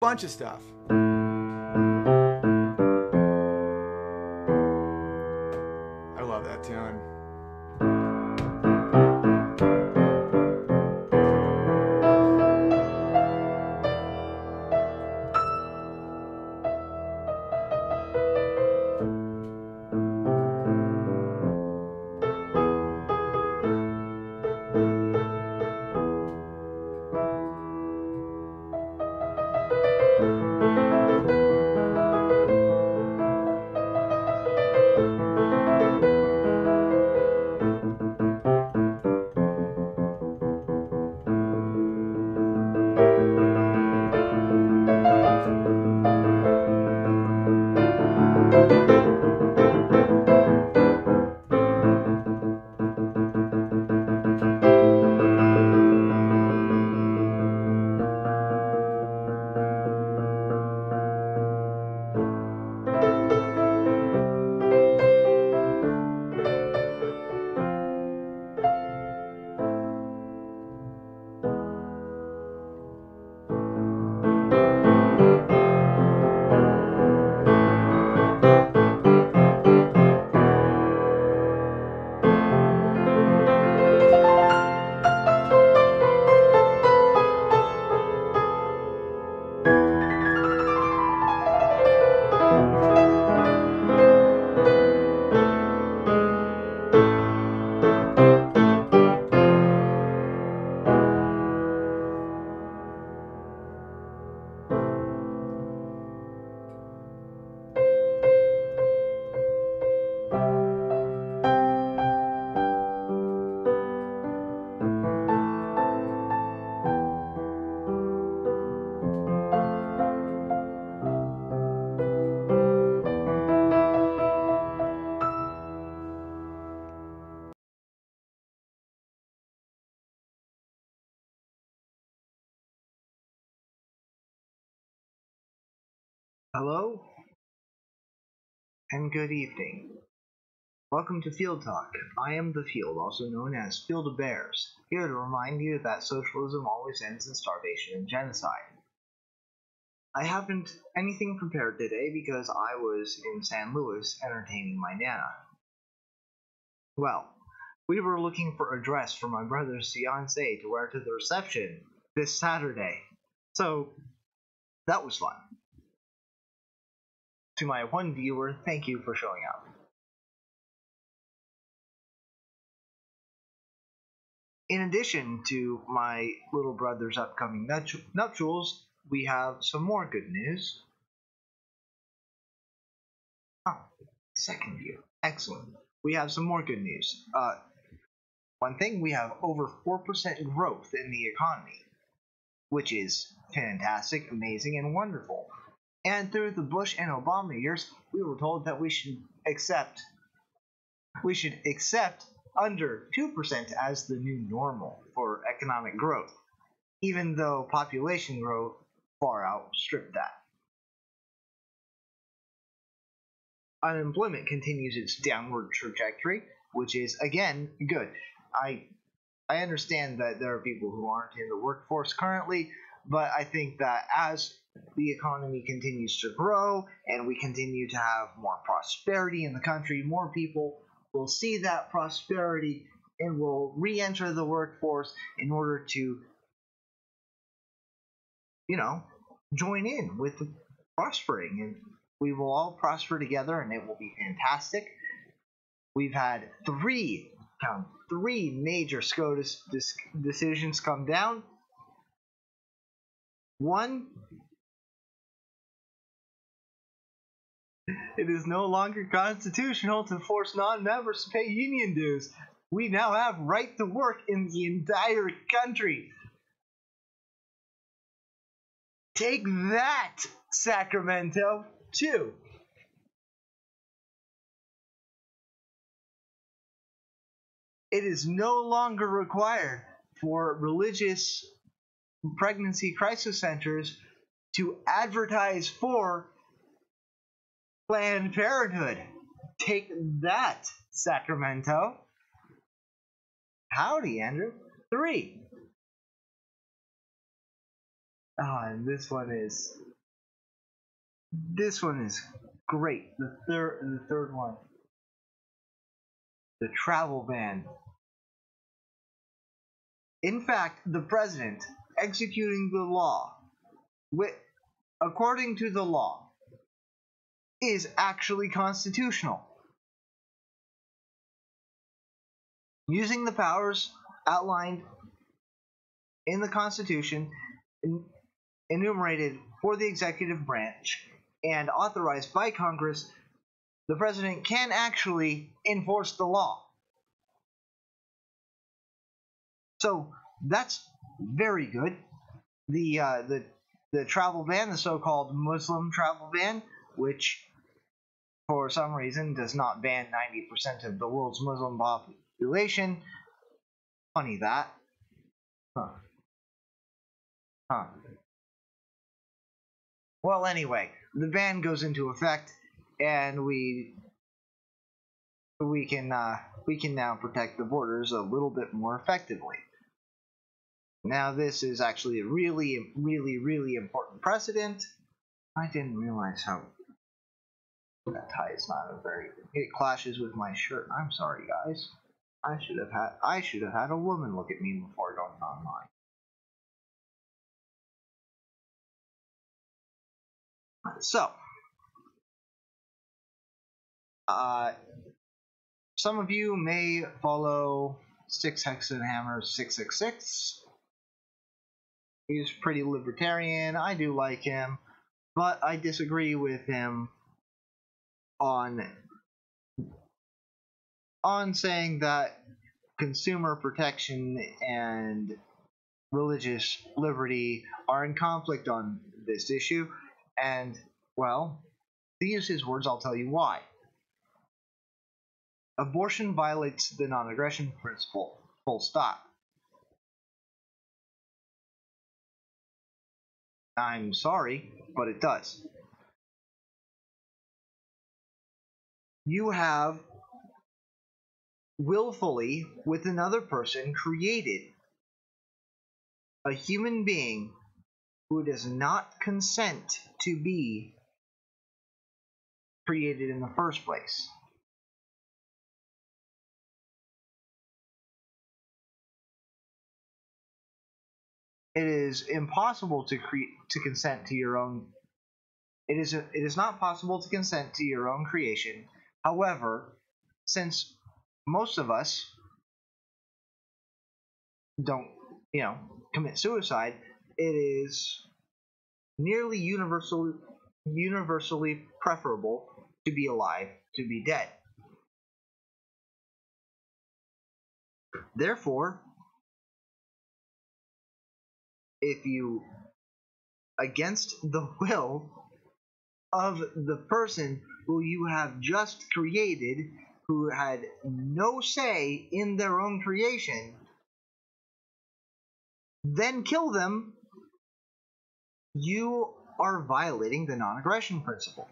Bunch of stuff. I love that tune. Hello and good evening. Welcome to Field Talk. I am the Field, also known as Field of Bears, here to remind you that socialism always ends in starvation and genocide. I haven't anything prepared today because I was in San Luis entertaining my Nana. Well, we were looking for a dress for my brother's fiancée to wear to the reception this Saturday, so that was fun. To my one viewer, thank you for showing up. In addition to my little brother's upcoming nuptials, we have some more good news. Oh, second view. Excellent. We have some more good news. One thing, we have over 4% growth in the economy, which is fantastic, amazing, and wonderful. And through the Bush and Obama years, we were told that we should accept under 2% as the new normal for economic growth, even though population growth far outstripped that. Unemployment continues its downward trajectory, which is, again, good. I understand that there are people who aren't in the workforce currently, but I think that as the economy continues to grow and we continue to have more prosperity in the country, more people will see that prosperity and will re-enter the workforce in order to, join in with the prospering, and we will all prosper together and it will be fantastic. We've had three major SCOTUS decisions come down. One, it is no longer constitutional to force non-members to pay union dues. We now have right to work in the entire country. Take that, Sacramento. 2, it is no longer required for religious pregnancy crisis centers to advertise for Planned Parenthood. Take that, Sacramento. Howdy, Andrew. 3. Oh, and this one is This one is great. The third one. The travel ban. In fact, the president executing the law, according to the law, is actually constitutional. Using the powers outlined in the Constitution, enumerated for the executive branch, and authorized by Congress, the president can actually enforce the law. So that's very good. The travel ban, the so-called Muslim travel ban, which for some reason does not ban 90% of the world's Muslim population. Funny that. Huh. Well, anyway, the ban goes into effect, and we can now protect the borders a little bit more effectively. Now, this is actually a really, really, really important precedent. I didn't realize how that tie is not a very. It clashes with my shirt. I'm sorry, guys. I should have had a woman look at me before going online. So, some of you may follow Six Hexenhammer 666. He's pretty libertarian. I do like him, but I disagree with him on saying that consumer protection and religious liberty are in conflict on this issue. And, well, to use his words, I'll tell you why. Abortion violates the non-aggression principle, full stop. I'm sorry, but it does. You have willfully, with another person, created a human being who does not consent to be created in the first place. It is impossible to consent to your own. It is not possible to consent to your own creation. However, since most of us don't, commit suicide, it is nearly universally preferable to be alive to be dead. Therefore, if you, against the will of the person who you have just created, who had no say in their own creation, then kill them, you are violating the non-aggression principle.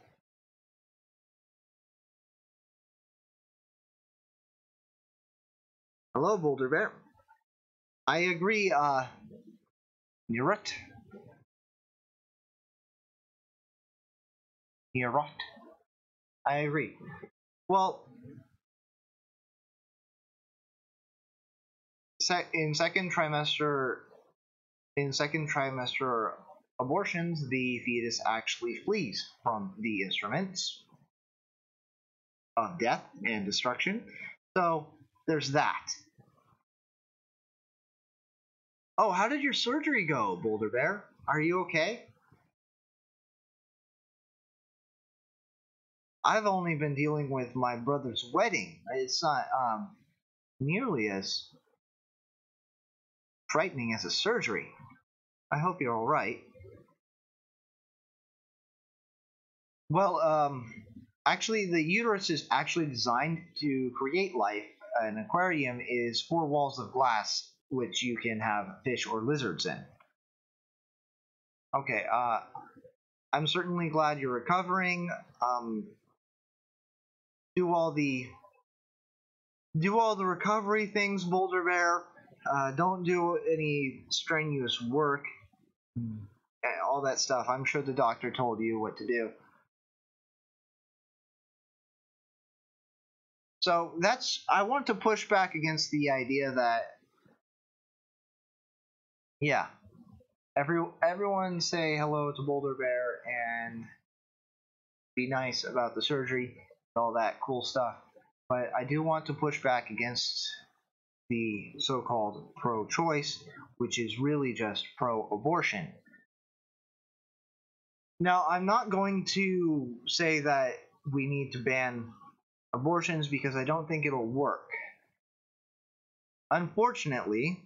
Hello, Boulder Bear. I agree, you're right. You're right. I agree. Well, in second trimester abortions, the fetus actually flees from the instruments of death and destruction. So there's that. Oh, how did your surgery go, Boulder Bear? Are you okay? I've only been dealing with my brother's wedding. It's not nearly as frightening as a surgery. I hope you're all right. Well, actually, the uterus is actually designed to create life. An aquarium is 4 walls of glass, which you can have fish or lizards in. Okay, I'm certainly glad you're recovering. Do all the recovery things, Boulder Bear. Don't do any strenuous work. All that stuff. I'm sure the doctor told you what to do. So I want to push back against the idea that, yeah, everyone say hello to Boulder Bear and be nice about the surgery and all that cool stuff. But I do want to push back against the so-called pro-choice, which is really just pro-abortion. Now, I'm not going to say that we need to ban abortions because I don't think it'll work. Unfortunately,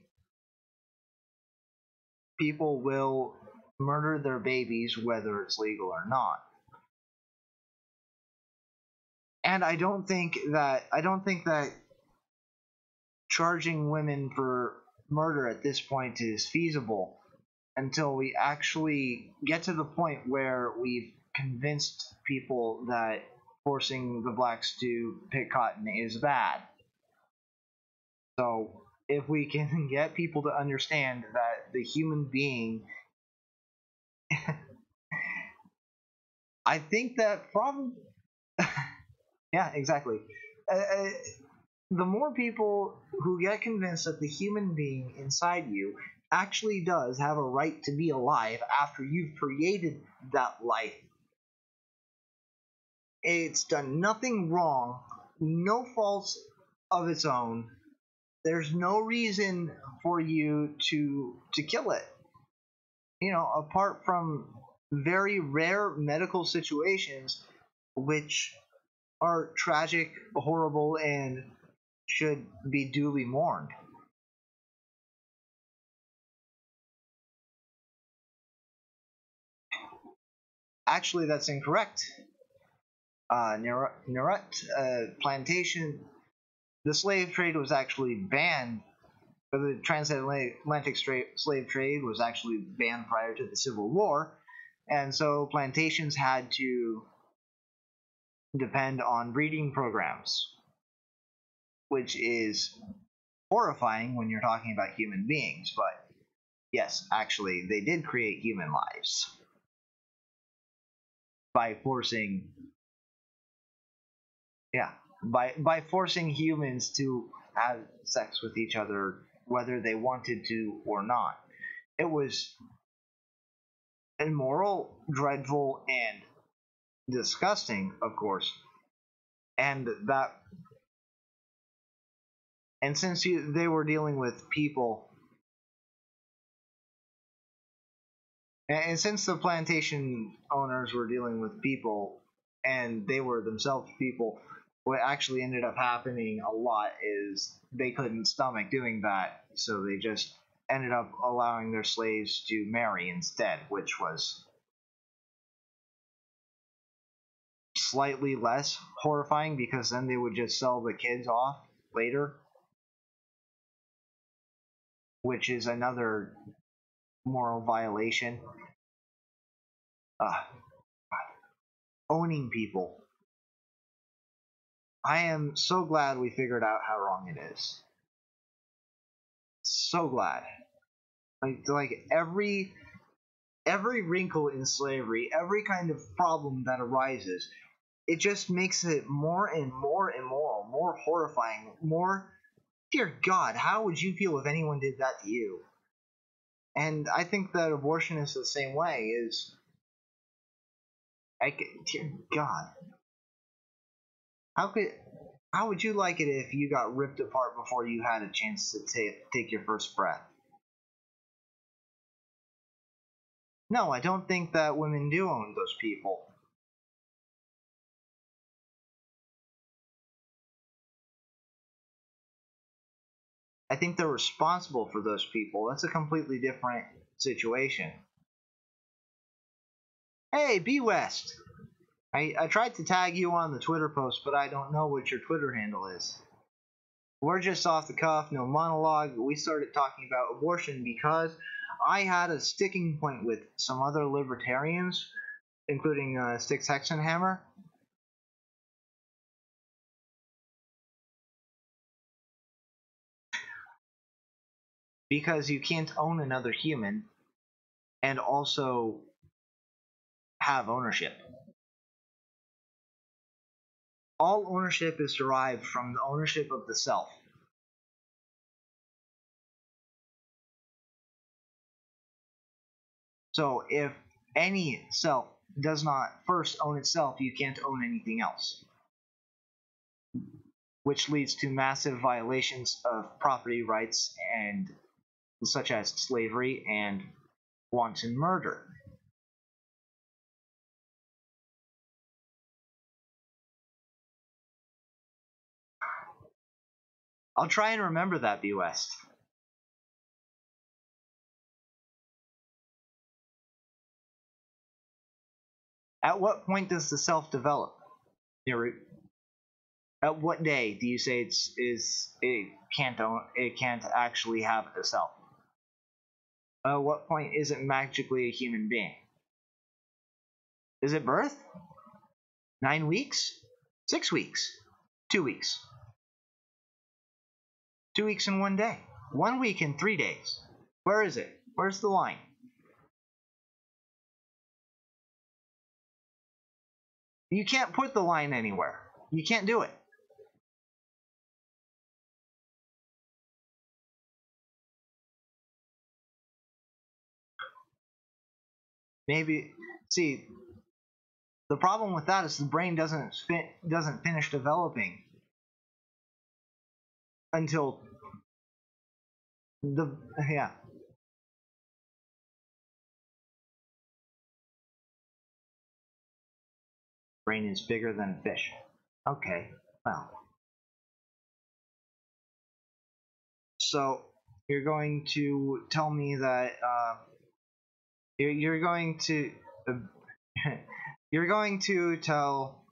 people will murder their babies whether it's legal or not. And I don't think that charging women for murder at this point is feasible until we actually get to the point where we've convinced people that forcing the blacks to pick cotton is bad. So if we can get people to understand that the human being I think that probably yeah, exactly. The more people who get convinced that the human being inside you actually does have a right to be alive after you've created that life, it's done nothing wrong, no faults of its own, there's no reason for you to kill it. Apart from very rare medical situations which are tragic, horrible, and should be duly mourned. Actually, that's incorrect. Nerut plantation, the slave trade was actually banned. The transatlantic slave trade was actually banned prior to the Civil War, and so plantations had to depend on breeding programs, which is horrifying when you're talking about human beings. But yes, actually, they did create human lives by forcing, yeah, by forcing humans to have sex with each other, whether they wanted to or not. It was immoral, dreadful, and disgusting, of course. And that, and since they were dealing with people, and since the plantation owners were dealing with people, and they were themselves people, what actually ended up happening a lot is they couldn't stomach doing that, so they just ended up allowing their slaves to marry instead, which was slightly less horrifying because then they would just sell the kids off later, which is another moral violation. Uh, owning people. I am so glad we figured out how wrong it is. So glad. Like every wrinkle in slavery, every kind of problem that arises, it just makes it more and more immoral, more horrifying, more. Dear God, how would you feel if anyone did that to you? And I think that abortion is the same way. Dear God, how could how would you like it if you got ripped apart before you had a chance to take your first breath? No, I don't think that women do own those people. I think they're responsible for those people. That's a completely different situation. Hey, B West! I tried to tag you on the Twitter post, but I don't know what your Twitter handle is. We're just off the cuff, no monologue. We started talking about abortion because I had a sticking point with some other libertarians, including Styx Hexenhammer. Because you can't own another human and also have ownership. All ownership is derived from the ownership of the self. So if any self does not first own itself, you can't own anything else, which leads to massive violations of property rights, and such as slavery and wanton murder. I'll try and remember that, B West. At what point does the self develop? At what day do you say it can't actually have a self? At what point is it magically a human being? Is it birth? 9 weeks? 6 weeks? 2 weeks? 2 weeks and 1 day? 1 week and 3 days? Where is it? Where's the line? You can't put the line anywhere. You can't do it. Maybe, see, the problem with that is the brain doesn't finish developing until yeah. Brain is bigger than fish. Okay, well. So you're going to tell me that you're going to you're going to tell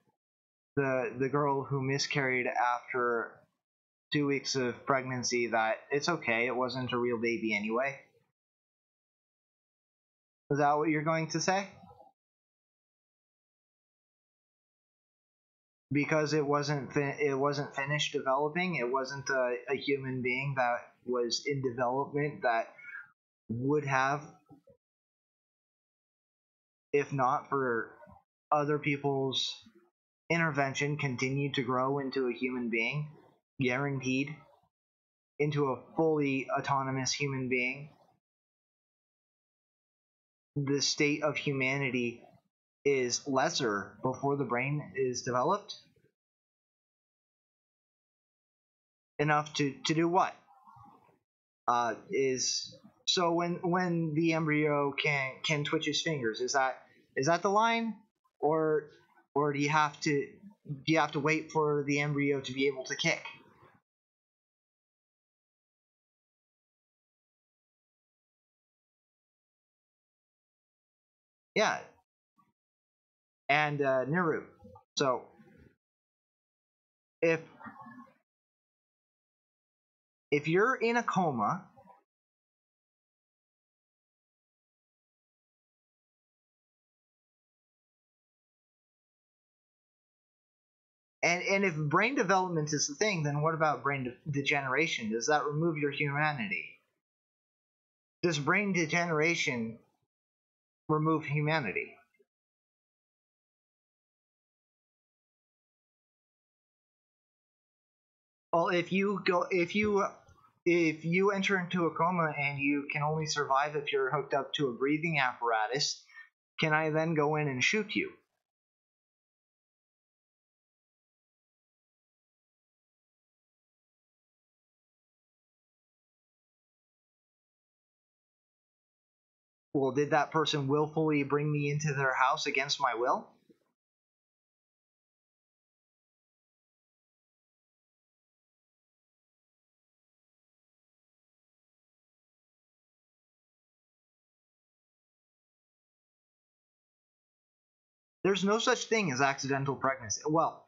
the girl who miscarried after 2 weeks of pregnancy that it's okay, it wasn't a real baby anyway? Is that what you're going to say? Because it wasn't finished developing, it wasn't a human being that was in development that would have, if not for other people's intervention, continued to grow into a human being, guaranteed, into a fully autonomous human being. The state of humanity is lesser before the brain is developed enough to do what? Is so when the embryo can twitch his fingers, is that the line, or do you have to wait for the embryo to be able to kick? Yeah. And Niru. So if you're in a coma, and if brain development is the thing, then what about brain degeneration? Does that remove your humanity? Does brain degeneration remove humanity? Well, if you enter into a coma and you can only survive if you're hooked up to a breathing apparatus, can I then go in and shoot you? Well, did that person willfully bring me into their house against my will? There's no such thing as accidental pregnancy. Well,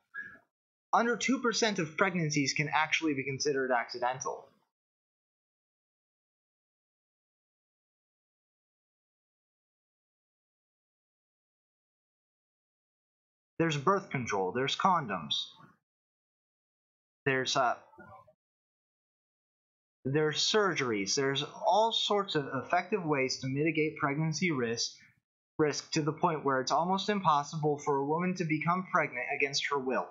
under 2% of pregnancies can actually be considered accidental. There's birth control, there's condoms, there's surgeries, there's all sorts of effective ways to mitigate pregnancy risk to the point where it's almost impossible for a woman to become pregnant against her will.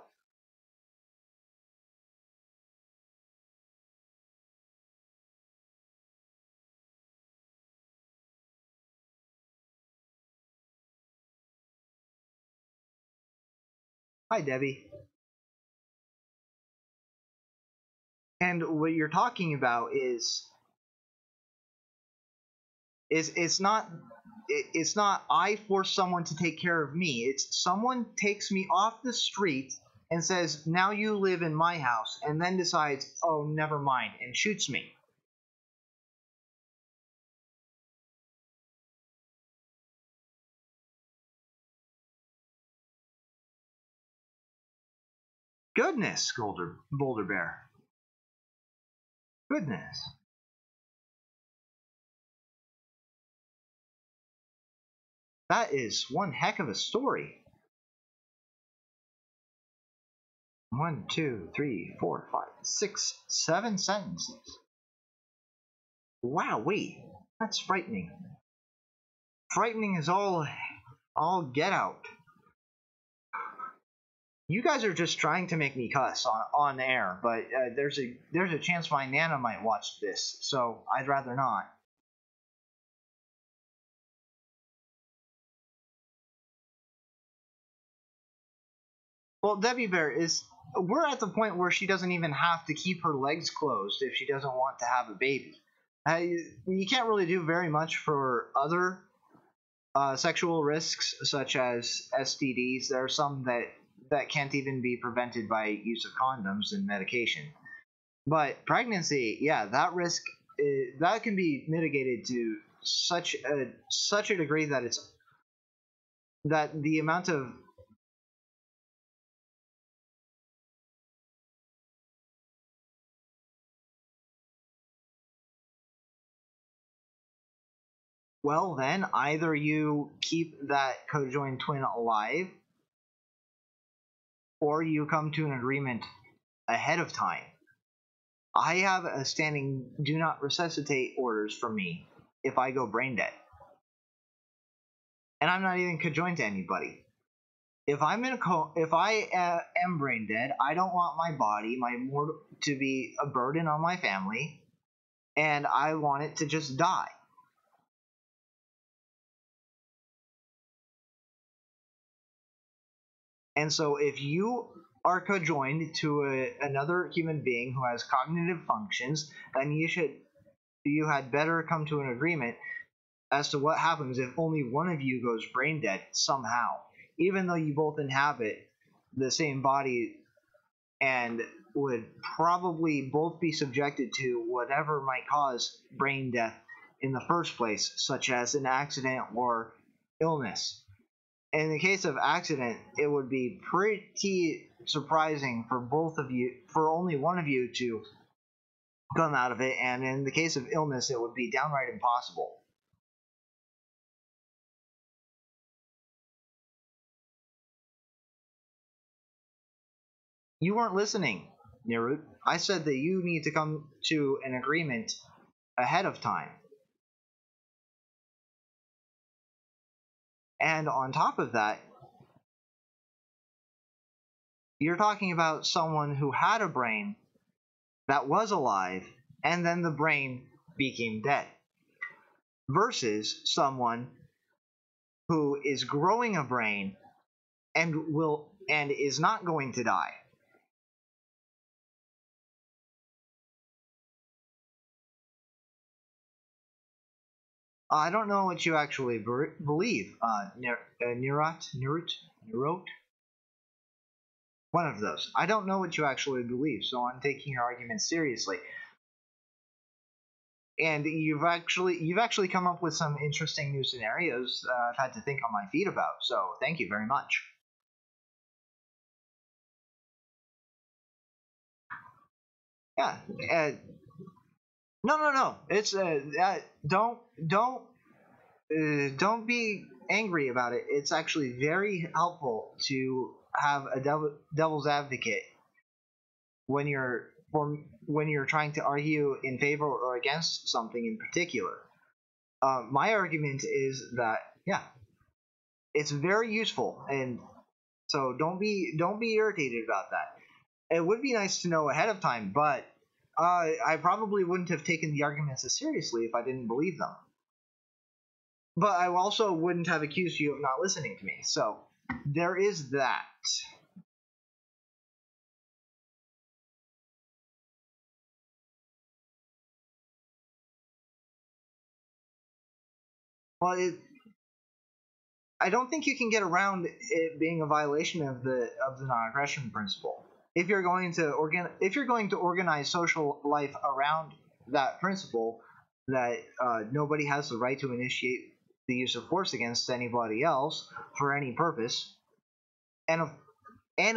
Hi, Debbie. And what you're talking about is it's not I force someone to take care of me. It's someone takes me off the street and says, now you live in my house, and then decides, oh, never mind, and shoots me. Goodness, Boulder Bear. Goodness. That is one heck of a story. 1, 2, 3, 4, 5, 6, 7 sentences. Wow, wait, that's frightening. Frightening is all get out. You guys are just trying to make me cuss on air, but there's a chance my Nana might watch this, so I'd rather not. Well, Debbie Bear we're at the point where she doesn't even have to keep her legs closed if she doesn't want to have a baby. You can't really do very much for other sexual risks, such as STDs. There are some that can't even be prevented by use of condoms and medication. But pregnancy, yeah, that risk that can be mitigated to such a degree that the amount of well, then either you keep that cojoined twin alive, or you come to an agreement ahead of time. I have a standing do not resuscitate orders for me if I go brain dead. And I'm not even conjoined to anybody. If I am brain dead, I don't want my body, to be a burden on my family, and I want it to just die. And so if you are cojoined to another human being who has cognitive functions, then you had better come to an agreement as to what happens if only one of you goes brain dead somehow, even though you both inhabit the same body and would probably both be subjected to whatever might cause brain death in the first place, such as an accident or illness. In the case of accident, it would be pretty surprising for only one of you to come out of it, and in the case of illness, it would be downright impossible. You weren't listening, Nirut. I said that you need to come to an agreement ahead of time. And on top of that, you're talking about someone who had a brain that was alive, and then the brain became dead, versus someone who is growing a brain and is not going to die. I don't know what you actually believe, Nirut? One of those. I don't know what you actually believe, so I'm taking your argument seriously. And you've actually come up with some interesting new scenarios I've had to think on my feet about. So thank you very much. Yeah. No. It's don't be angry about it. It's actually very helpful to have a devil's advocate when you're trying to argue in favor or against something in particular. My argument is that yeah, it's very useful, and so don't be irritated about that. It would be nice to know ahead of time, but I probably wouldn't have taken the arguments as seriously if I didn't believe them. But I also wouldn't have accused you of not listening to me. So there is that. Well, I don't think you can get around it being a violation of the non-aggression principle. If you're going to organize social life around that principle, that nobody has the right to initiate the use of force against anybody else for any purpose, and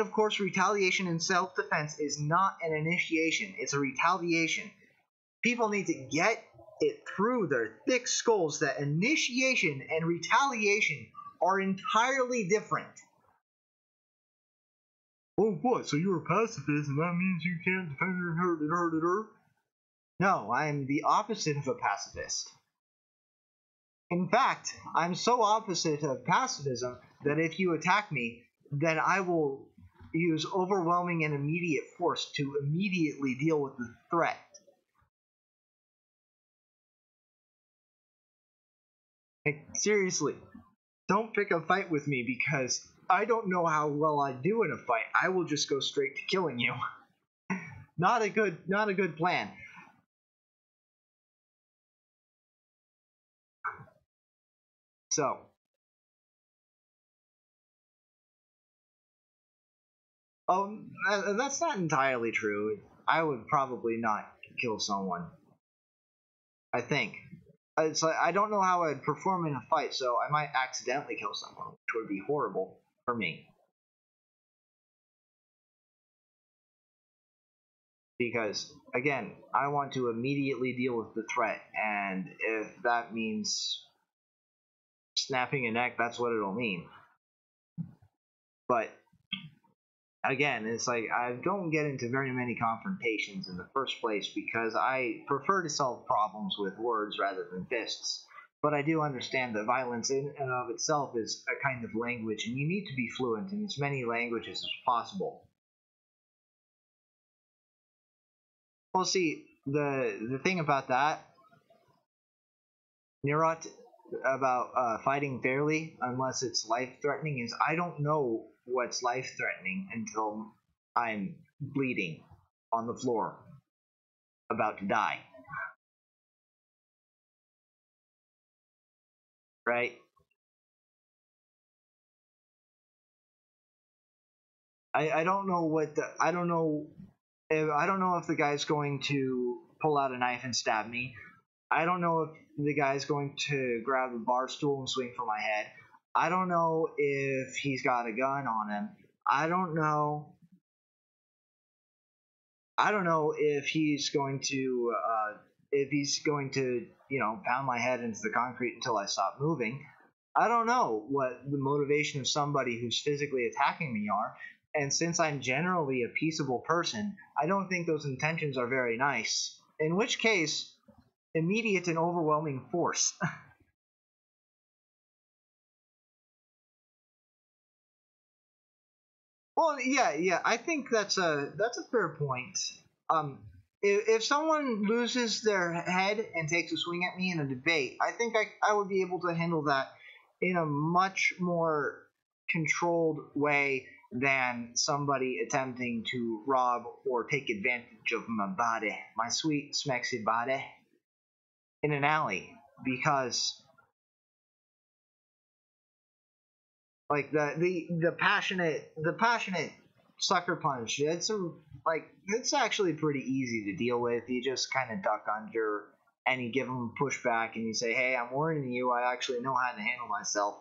of course, retaliation in self-defense is not an initiation; it's a retaliation. People need to get it through their thick skulls that initiation and retaliation are entirely different. Oh, what? So you're a pacifist, and that means you can't defend her? No, I'm the opposite of a pacifist. In fact, I'm so opposite of pacifism that if you attack me, then I will use overwhelming and immediate force to immediately deal with the threat. Like, seriously, don't pick a fight with me because I don't know how well I do in a fight. I will just go straight to killing you. Not a good plan. So, that's not entirely true. I would probably not kill someone. I think. It's like, I don't know how I'd perform in a fight, so I might accidentally kill someone, which would be horrible for me. Because, again, I want to immediately deal with the threat, and if that means snapping a neck, that's what it'll mean. But, again, it's like I don't get into very many confrontations in the first place because I prefer to solve problems with words rather than fists. But I do understand that violence in and of itself is a kind of language, and you need to be fluent in as many languages as possible. Well, see, the thing about that, Nirot, about fighting fairly unless it's life-threatening is I don't know what's life-threatening until I'm bleeding on the floor, about to die. Right? I don't know what the I don't know if the guy's going to pull out a knife and stab me. I don't know if the guy's going to grab a bar stool and swing for my head. I don't know if he's got a gun on him. I don't know. I don't know if he's going to pound my head into the concrete until I stop moving. I don't know what the motivation of somebody who's physically attacking me are. And since I'm generally a peaceable person, I don't think those intentions are very nice. In which case, immediate and overwhelming force. Well, yeah, I think that's a fair point. Um, if someone loses their head and takes a swing at me in a debate, I think I would be able to handle that in a much more controlled way than somebody attempting to rob or take advantage of my body, my sweet, smexy body, in an alley. Because like the passionate sucker punch. It's actually pretty easy to deal with. You just kind of duck under and you give them pushback and you say, "Hey, I'm warning you. I actually know how to handle myself."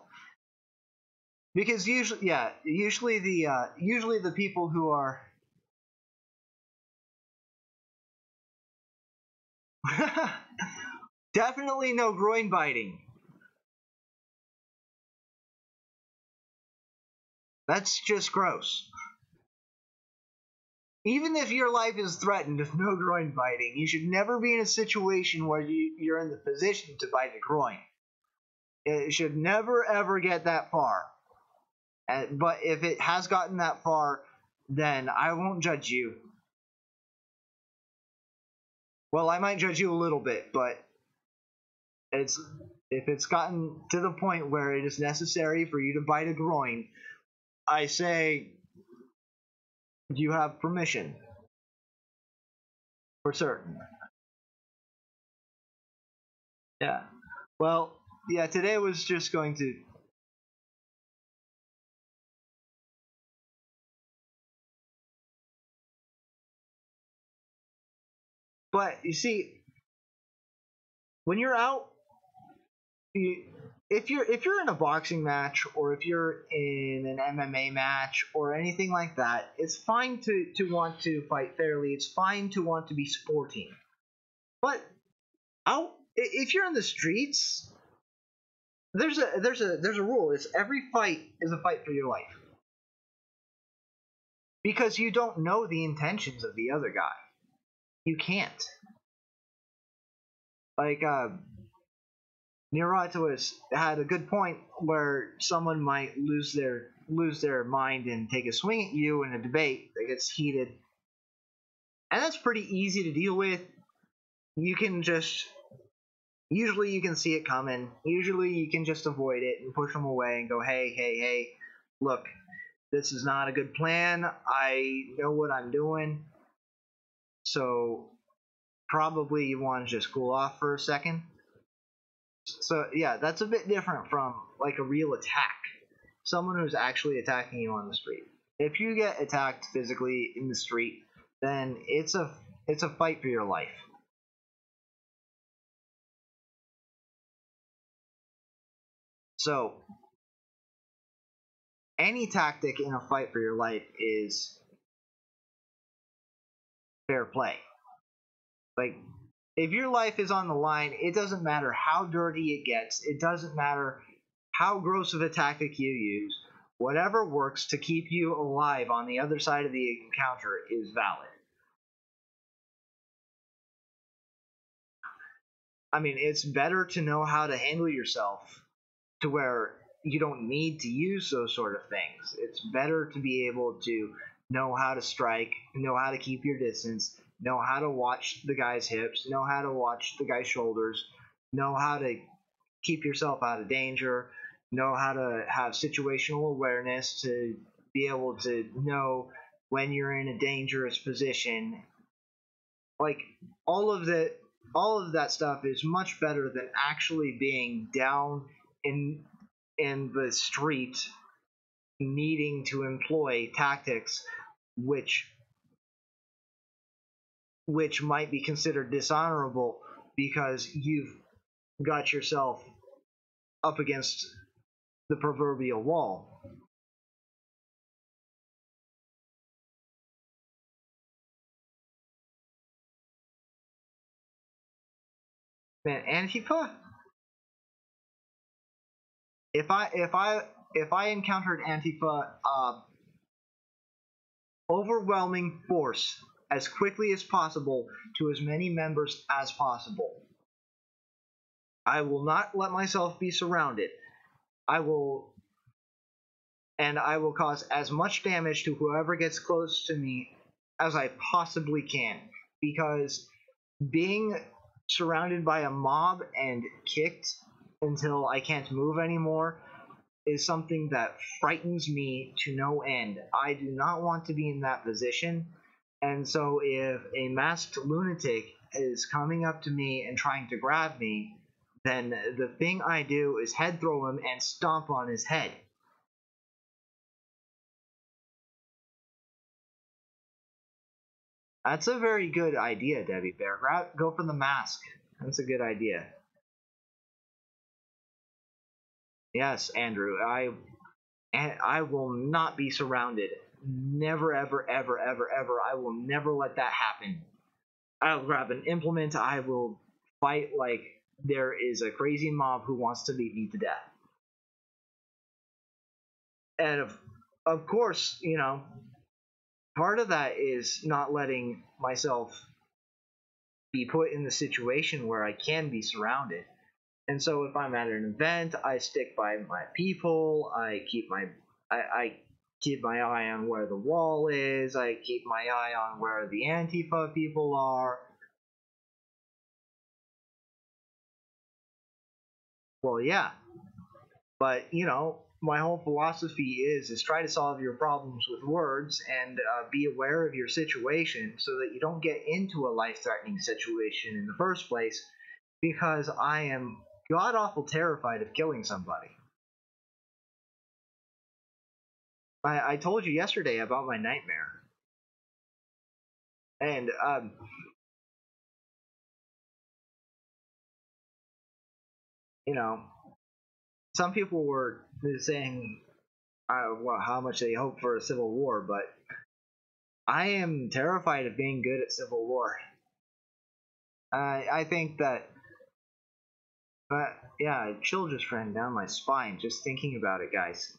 Because usually the people who are definitely no groin biting. That's just gross. Even if your life is threatened with no groin biting, you should never be in a situation where you're in the position to bite a groin. It should never ever get that far. But if it has gotten that far, then I won't judge you. Well, I might judge you a little bit, but it's if it's gotten to the point where it is necessary for you to bite a groin, I say you have permission for certain. Yeah. Well, yeah, today was just going to. But you see, when you're out, you, if you're in a boxing match or if you're in an MMA match or anything like that, it's fine to want to fight fairly. It's fine to want to be sporting. But out if you're in the streets, there's a rule. It's every fight is a fight for your life because you don't know the intentions of the other guy. You can't. Like Nirato had a good point where someone might lose their mind and take a swing at you in a debate that gets heated, and that's pretty easy to deal with. You can just usually you can see it coming. Usually you can just avoid it and push them away and go, hey, look, this is not a good plan. I know what I'm doing, so probably you want to just cool off for a second. So yeah, that's a bit different from like a real attack. Someone who's actually attacking you on the street. If you get attacked physically in the street, then it's a fight for your life. So any tactic in a fight for your life is fair play. Like if your life is on the line, it doesn't matter how dirty it gets. It doesn't matter how gross of a tactic you use. Whatever works to keep you alive on the other side of the encounter is valid. I mean, it's better to know how to handle yourself to where you don't need to use those sort of things. It's better to be able to know how to strike, know how to keep your distance, know how to watch the guy's hips, know how to watch the guy's shoulders, know how to keep yourself out of danger, know how to have situational awareness to be able to know when you're in a dangerous position. Like all of that all of that stuff is much better than actually being down in the street needing to employ tactics which might be considered dishonorable because you've got yourself up against the proverbial wall. Man, Antifa. If I encountered Antifa, overwhelming force as quickly as possible to as many members as possible. I will not let myself be surrounded. I will I will cause as much damage to whoever gets close to me as I possibly can because being surrounded by a mob and kicked until I can't move anymore is something that frightens me to no end. I do not want to be in that position. And so if a masked lunatic is coming up to me and trying to grab me, then the thing I do is head throw him and stomp on his head. That's a very good idea, Debbie Bear. Go for the mask. That's a good idea. Yes, Andrew. I will not be surrounded. Never, ever, ever, ever, ever. I will never let that happen. I'll grab an implement. I will fight like there is a crazy mob who wants to beat me to death. And of course, part of that is not letting myself be put in the situation where I can be surrounded. And so if I'm at an event, I stick by my people. I keep my eye on where the wall is. I keep my eye on where the Antifa people are. Well, yeah, but my whole philosophy is try to solve your problems with words and be aware of your situation so that you don't get into a life-threatening situation in the first place. Because I am god awful terrified of killing somebody. I told you yesterday about my nightmare. And, you know, some people were saying how much they hope for a civil war, but I am terrified of being good at civil war. I think that, yeah, chill just ran down my spine just thinking about it, guys.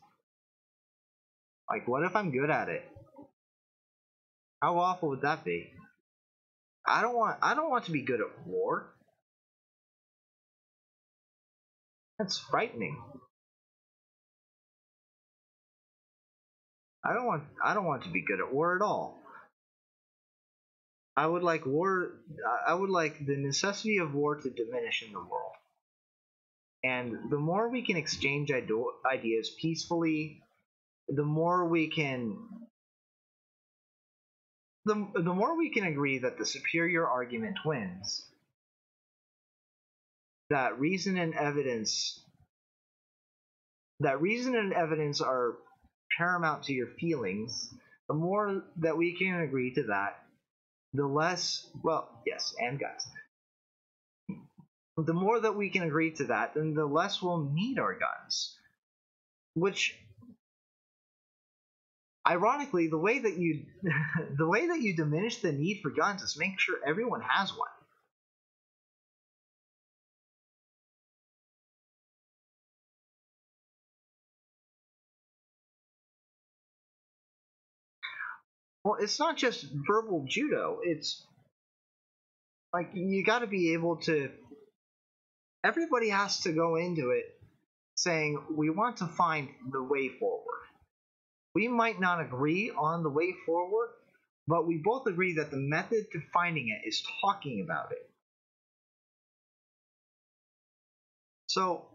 Like, what if I'm good at it? How awful would that be? I don't want to be good at war. That's frightening. I don't want to be good at war at all. I would like war. I would like the necessity of war to diminish in the world. And the more we can exchange ideas peacefully, the more we can the more we can agree that the superior argument wins. That reason and evidence are paramount to your feelings. The more that we can agree to that, the less, well, yes, and guys, the more that we can agree to that, then the less we'll need our guns. Which, ironically, the way that you the way that you diminish the need for guns is make sure everyone has one. Well, it's not just verbal judo. It's like you got to be able to. Everybody has to go into it saying we want to find the way forward. We might not agree on the way forward, but we both agree that the method to finding it is talking about it. So,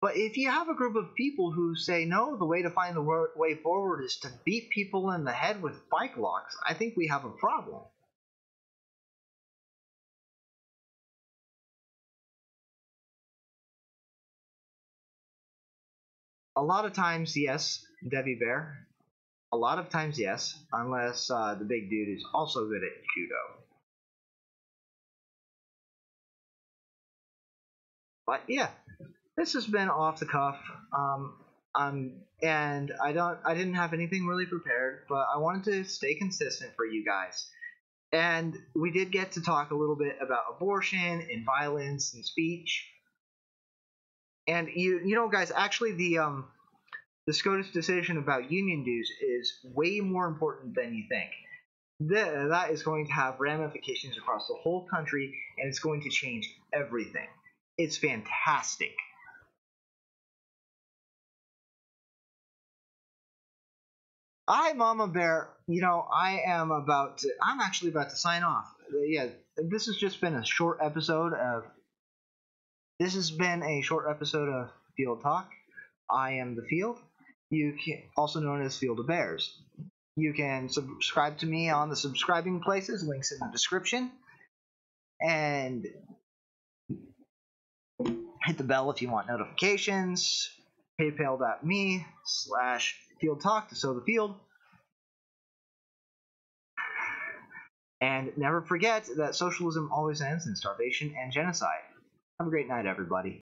but if you have a group of people who say, no, the way to find the way forward is to beat people in the head with bike locks, I think we have a problem. A lot of times, yes, Debbie Bear. A lot of times, yes, unless the big dude is also good at judo. But yeah, this has been off the cuff. And I didn't have anything really prepared, but I wanted to stay consistent for you guys. And we did get to talk a little bit about abortion and violence and speech. And you know, guys, actually the SCOTUS decision about union dues is way more important than you think. That is going to have ramifications across the whole country, and it's going to change everything. It's fantastic. Hi, Mama Bear. You know, I'm actually about to sign off. Yeah, this has just been a short episode of. This has been a short episode of Field Talk. I am the Field. You can also known as Field of Bears. You can subscribe to me on the subscribing places. Links in the description. And hit the bell if you want notifications. PayPal.me/FieldTalk to sow the field. And never forget that socialism always ends in starvation and genocide. Have a great night, everybody.